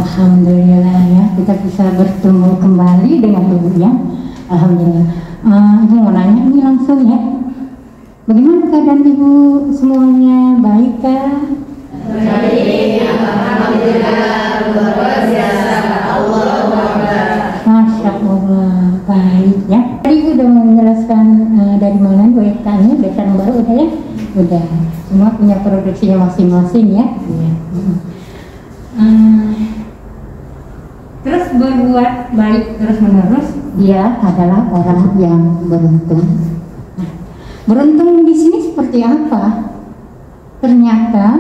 Alhamdulillah ya, kita bisa bertemu kembali dengan Ibu ya. Alhamdulillah. Ibu mau nanya ini langsung ya. Bagaimana keadaan Ibu semuanya? Baik kah? Baik, alhamdulillah, luar biasa. Masya Allah, baik ya. Tadi Ibu udah menjelaskan dari mana WK-nya, desa yang baru udah ya? Udah. Semua punya produksinya masing-masing ya. Iya. Terus berbuat baik terus-menerus, dia adalah orang yang beruntung. Nah, beruntung di sini seperti apa? Ternyata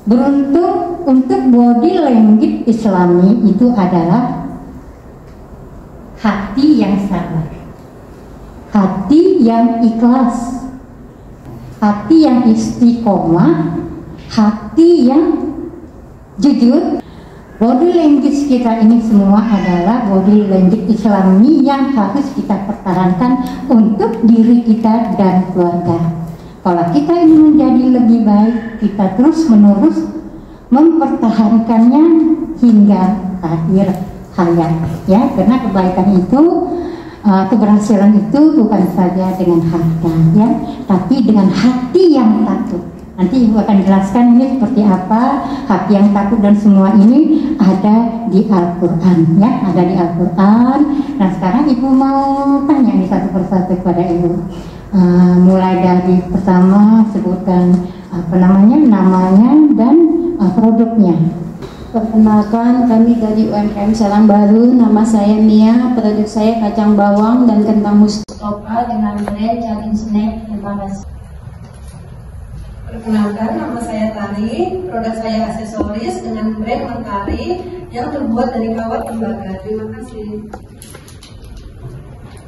beruntung untuk body language Islami itu adalah hati yang sabar, hati yang ikhlas, hati yang istiqomah, hati yang jujur. Body language kita ini semua adalah body language Islami yang harus kita pertahankan untuk diri kita dan keluarga. Kalau kita ingin menjadi lebih baik, kita terus menerus mempertahankannya hingga akhir hayat ya, karena kebaikan itu keberhasilan itu bukan saja dengan harta ya, tapi dengan hati yang takut. Nanti Ibu akan jelaskan ini seperti apa hati yang takut, dan semua ini ada di Al-Quran ya, ada di Al-Quran. Nah sekarang Ibu mau tanya nih satu persatu kepada Ibu. Mulai dari pertama sebutkan namanya dan produknya. Perkenalkan, kami dari UMKM Selang Baru. Nama saya Mia, produk saya kacang bawang dan kentang Mustafa dengan brand Cacing Snack. Terima kasih. Perkenalkan, nama saya Tari, produk saya aksesoris dengan brand Mentari yang terbuat dari kawat tembaga. Terima kasih.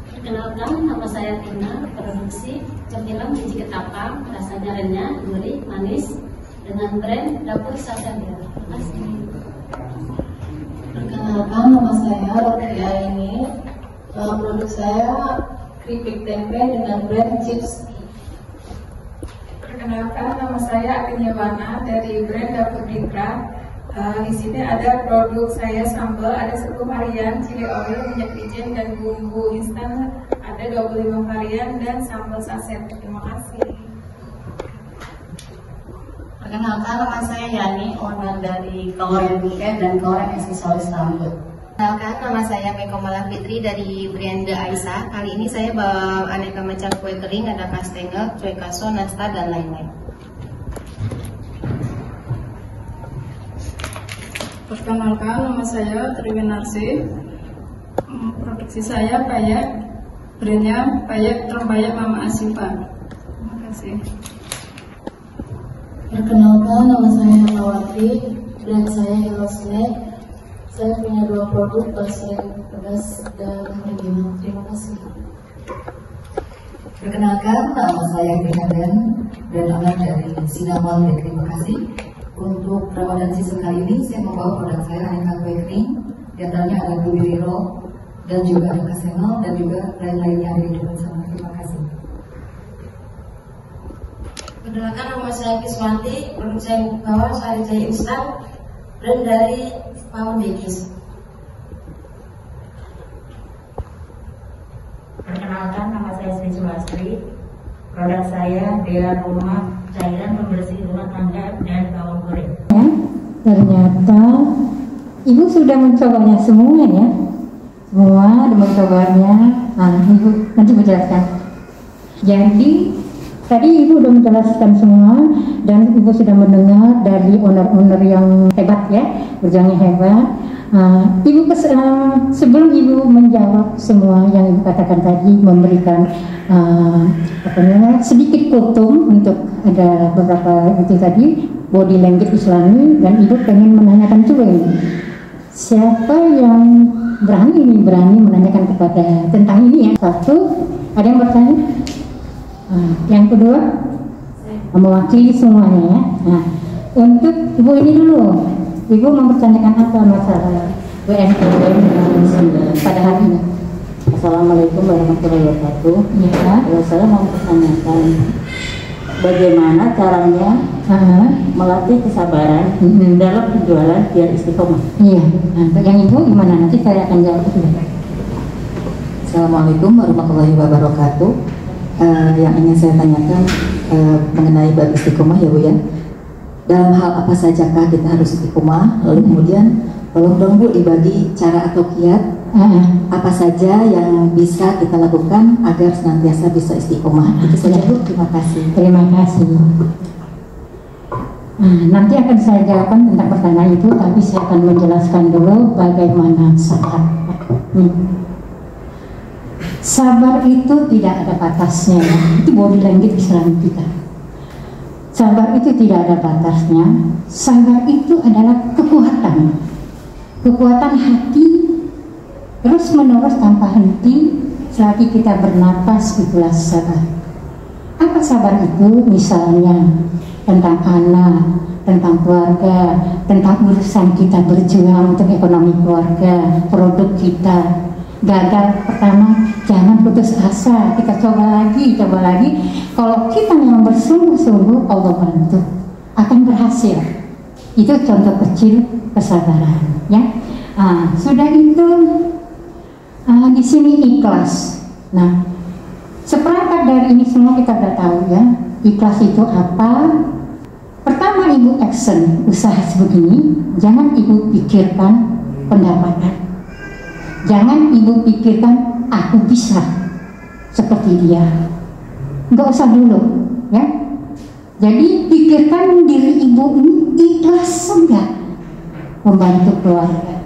Perkenalkan, nama saya Tina, produksi cemilan biji ketapang, rasanya renyah, gurih, manis dengan brand Dapur Sasadia. Terima kasih. Perkenalkan, nama saya Roti Aini, produk saya keripik tempe dengan brand Chips. Perkenalkan, nama saya Apinyabana dari brand Dapur Dikra. Di sini ada produk saya sambal, ada 10 varian, chili oil, minyak wijen, dan bumbu instan ada 25 varian, dan sambal saset. Terima kasih. Perkenalkan, nama saya Yani, owner dari Kawayan Buket dan Kawayan Aksesoris Rambut. Perkenalkan, nama saya Meko Malah Fitri dari brand The Aisyah. Kali ini saya bawa aneka macam kue kering, ada kastengel, kue kaso, nastar, dan lain-lain. Perkenalkan, nama saya Triwinarsi. Produksi saya payak, brandnya payak Terbayak Mama Asifa. Terima kasih. Perkenalkan, nama saya Nawati, brand saya Hello Snack. Saya punya 2 produk, bakso pedas dan original. Terima kasih. Perkenalkan, nama saya Binadan dan owner dari Sinamon Bakery Bekasi. Untuk Ramadan season kali ini saya membawa produk saya aneka kue kering, di antaranya ada blueberry roll dan juga ada kastengel dan juga lain-lainnya ada di depan sana. Terima kasih. Perkenalkan, nama saya Kiswanti, produk saya bawa sari jahe instan, brand dari Pound Bakeries. Perkenalkan, nama saya Sri Suwastri. Produk saya Dea Rumah, cairan pembersih rumah tangga dan bawang goreng. Ya, ternyata Ibu sudah mencobanya semua ya. Semua sudah mencobanya. Nah, Ibu nanti menjelaskan. Jadi tadi Ibu sudah menjelaskan semua, dan Ibu sudah mendengar dari owner-owner yang hebat ya, berjuangnya hebat. Ibu sebelum Ibu menjawab semua yang Ibu katakan tadi, memberikan sedikit kultum untuk ada beberapa itu tadi body language Islami, dan Ibu pengen menanyakan juga ini, siapa yang berani menanyakan kepada tentang ini ya. Satu, ada yang bertanya? Yang kedua, mewakili semuanya ya. Nah, untuk Ibu ini dulu, Ibu mempertanyakan apa masalah WNPM pada hari ini? Assalamualaikum warahmatullahi wabarakatuh. Ya, Saya mau pertanyakan, bagaimana caranya melatih kesabaran dalam penjualan biar istiqomah. Iya. Nah, yang Ibu gimana? Nanti saya akan jawab itu. Assalamualaikum warahmatullahi wabarakatuh. Yang ingin saya tanyakan mengenai bab istiqomah ya Bu ya. Dalam hal apa sajakah kita harus istiqomah? Lalu kemudian tolong dong Bu dibagi cara atau kiat apa saja yang bisa kita lakukan agar senantiasa bisa istiqomah. Itu saja Bu, terima kasih. Terima kasih. Nanti akan saya jawabkan tentang pertanyaan itu, tapi saya akan menjelaskan dulu bagaimana sabar. Sabar itu tidak ada batasnya, ya. Itu body language Islam kita. Sabar itu tidak ada batasnya. Sabar itu adalah kekuatan hati terus menerus tanpa henti selagi kita bernapas, itulah sabar. Apa sabar itu? Misalnya tentang anak, tentang keluarga, tentang urusan kita berjuang untuk ekonomi keluarga, produk kita. Gagal pertama, jangan putus asa, kita coba lagi. Kalau kita memang bersungguh-sungguh, Allah bantu, akan berhasil. Itu contoh kecil kesabaran, ya. Sudah itu di sini ikhlas. Nah, seperangkat dari ini semua kita sudah tahu ya, ikhlas itu apa. Pertama, Ibu action usaha sebegini, jangan Ibu pikirkan pendapatan. Jangan Ibu pikirkan aku bisa seperti dia. Nggak usah dulu, ya. Jadi pikirkan diri Ibu ini ikhlas enggak membantu keluarga.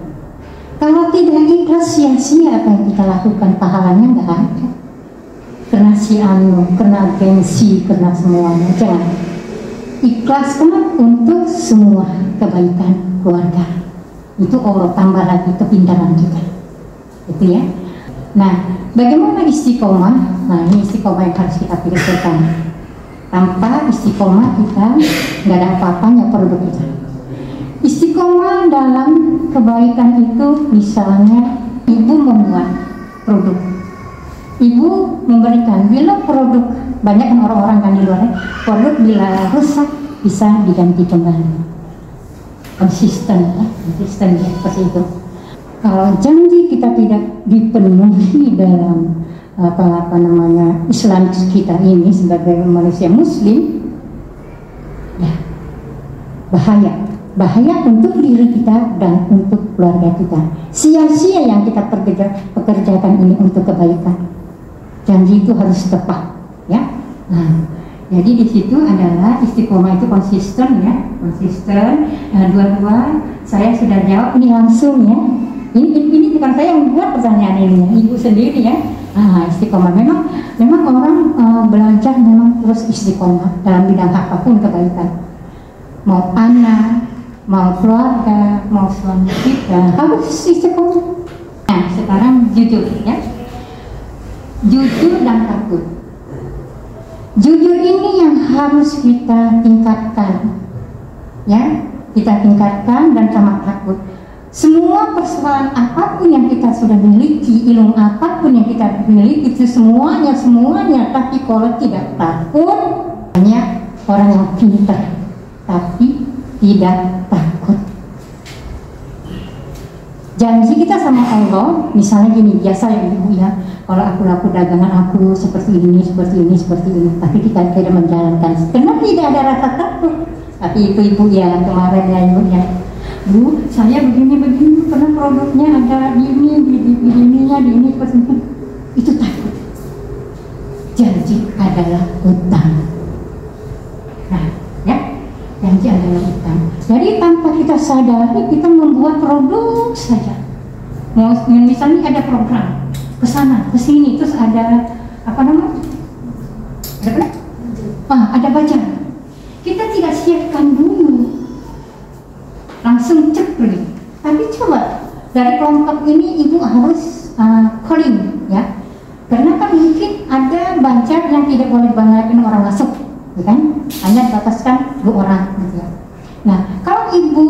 Kalau tidak ikhlas, sia-sia apa yang kita lakukan, pahalanya nggak ada. Kena si anu, kena gengsi, kena semuanya. Jangan. Ikhlaskan untuk semua kebaikan keluarga. Itu Allah tambah lagi kepintaran kita. Itu ya. Nah, bagaimana istiqomah? Nah, ini istiqomah yang harus kita pikirkan. Tanpa istiqomah kita nggak ada apa-apanya produk kita. Istiqomah dalam kebaikan itu misalnya Ibu membuat produk, Ibu memberikan, bila produk, banyak kan orang-orang kan di luar, produk bila rusak bisa diganti kembali. Konsisten ya, seperti itu. Kalau janji kita tidak dipenuhi dalam Islam kita ini sebagai manusia Muslim, ya bahaya untuk diri kita dan untuk keluarga kita. Sia-sia yang kita pekerjakan ini untuk kebaikan. Janji itu harus tepat, ya. Nah, jadi di situ adalah istiqomah itu konsisten, ya, konsisten. Dua-dua saya sudah jawab ini langsung, ya. Ini bukan saya yang membuat pertanyaan ini, ya. Ibu sendiri, ya. Istiqomah memang orang belajar memang terus istiqomah dalam bidang apapun kebaikan. Mau anak, mau keluarga, mau suami kita harus istiqomah. Nah, sekarang jujur, ya. Jujur dan takut. Jujur ini yang harus kita tingkatkan, ya. Kita tingkatkan dan sama takut. Semua persoalan apapun yang kita sudah miliki, ilmu apapun yang kita miliki, itu semuanya. Tapi kalau tidak takut, banyak orang yang pintar, tapi tidak takut. Janji kita sama Allah, misalnya gini, biasa ya Ibu ya, kalau aku laku dagangan aku seperti ini, tapi kita tidak menjalankan, karena tidak ada rasa takut. Tapi ibu ya kemarin ya Ibu ya, Bu, saya begini, karena produknya ada di ini seperti itu. Itu takut. Janji adalah utang. Nah, ya, janji adalah utang. Jadi tanpa kita sadari, kita membuat produk saja. Misalnya ada program ke sana, ke sini, terus ada apa namanya? Ada budget. Kita tidak siapkan dulu. Langsung cepet. Tapi coba dari kelompok ini Ibu harus calling, ya, karena kan mungkin ada budget yang tidak boleh banyakin orang masuk, ya kan? Hanya dibataskan 2 orang, gitu ya. Nah, kalau Ibu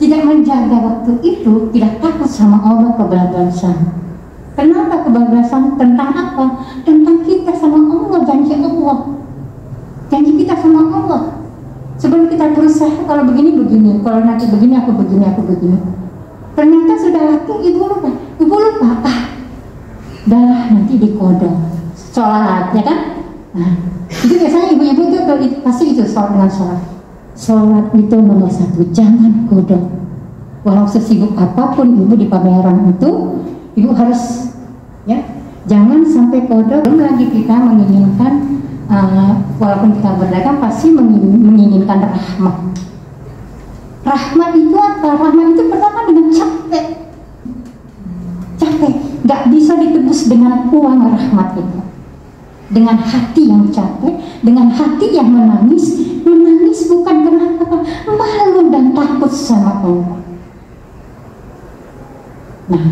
tidak menjaga waktu itu, tidak takut sama Allah, kebablasan. Kenapa kebablasan? Tentang apa? Tentang kita sama Allah, janji Allah. janji kita sama Allah. Sebelum kita berusaha, kalau begini, kalau nanti begini, aku begini. Ternyata sudah waktu ibu lupa, dah nanti dikodok sholat, ya kan? Nah, itu biasanya ibu-ibu itu pasti itu sholat dengan sholat. Sholat itu nomor 1, jangan kodok. Walau sesibuk apapun ibu di pameran itu, ibu harus ya jangan sampai kodok. Belum lagi kita menginginkan walaupun kita berdagang pasti menginginkan rahmat. Rahmat itu apa? Rahmat itu pertama dengan capek, nggak bisa ditebus dengan uang. Rahmat itu dengan hati yang capek, dengan hati yang menangis bukan karena apa, malu dan takut sama Allah. Nah,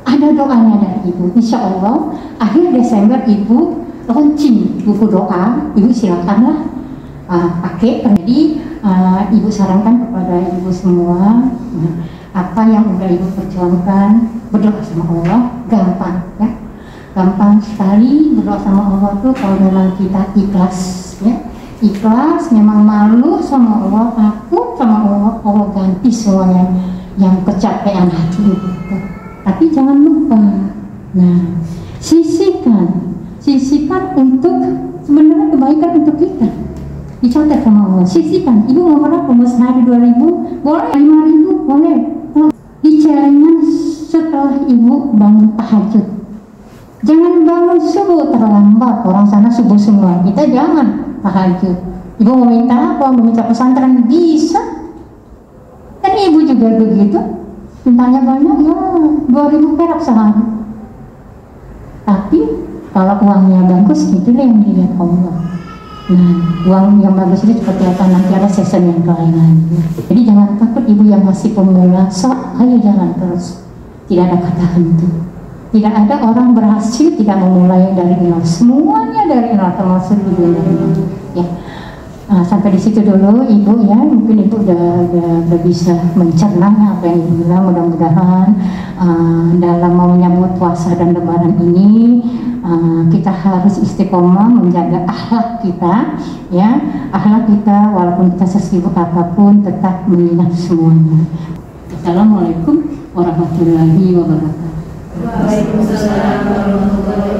ada doanya dari ibu. Insya Allah akhir Desember ibu launching buku doa. Ibu silakanlah pakai. Jadi ibu sarankan kepada ibu semua, apa yang udah ibu perjuangkan, berdoa sama Allah gampang ya, gampang sekali berdoa sama Allah tuh kalau memang kita ikhlas ya, ikhlas, memang malu sama Allah, takut sama Allah, Allah ganti semuanya yang kecapean hati itu. Tapi jangan lupa, nah sisihkan untuk sebenarnya kebaikan untuk kita. Dicatat sama Allah, sisihkan. Ibu mau berapa? Mau sehari 2.000? Boleh, 5.000? Boleh. Dicelengan setelah ibu bangun tahajud. Jangan bangun subuh terlambat, orang sana subuh semua, kita jangan tahajud. Ibu mau minta apa? Mau minta pesantren? Bisa. Kan ibu juga begitu, mintanya banyak ya 2.000 perak sehari. Tapi kalau uangnya bagus, itulah yang dilihat Allah. Nah, uang yang bagus itu seperti apa, nanti ada season yang lain lagi. Jadi jangan takut ibu yang masih pemula, ayo jalan terus. Tidak ada kata henti. Tidak ada orang berhasil tidak memulai dari nol. Semuanya dari nol, termasuk ibu dari nol. Ya. Nah, sampai di situ dulu ibu ya, mungkin ibu udah bisa mencerna apa yang ibu bilang. Mudah-mudahan dalam mau menyambut puasa dan lebaran ini kita harus istiqomah menjaga akhlak kita ya, akhlak kita walaupun kita sesibuk apapun tetap mengingat semuanya. Assalamualaikum warahmatullahi wabarakatuh. Waalaikumsalam warahmatullahi wabarakatuh.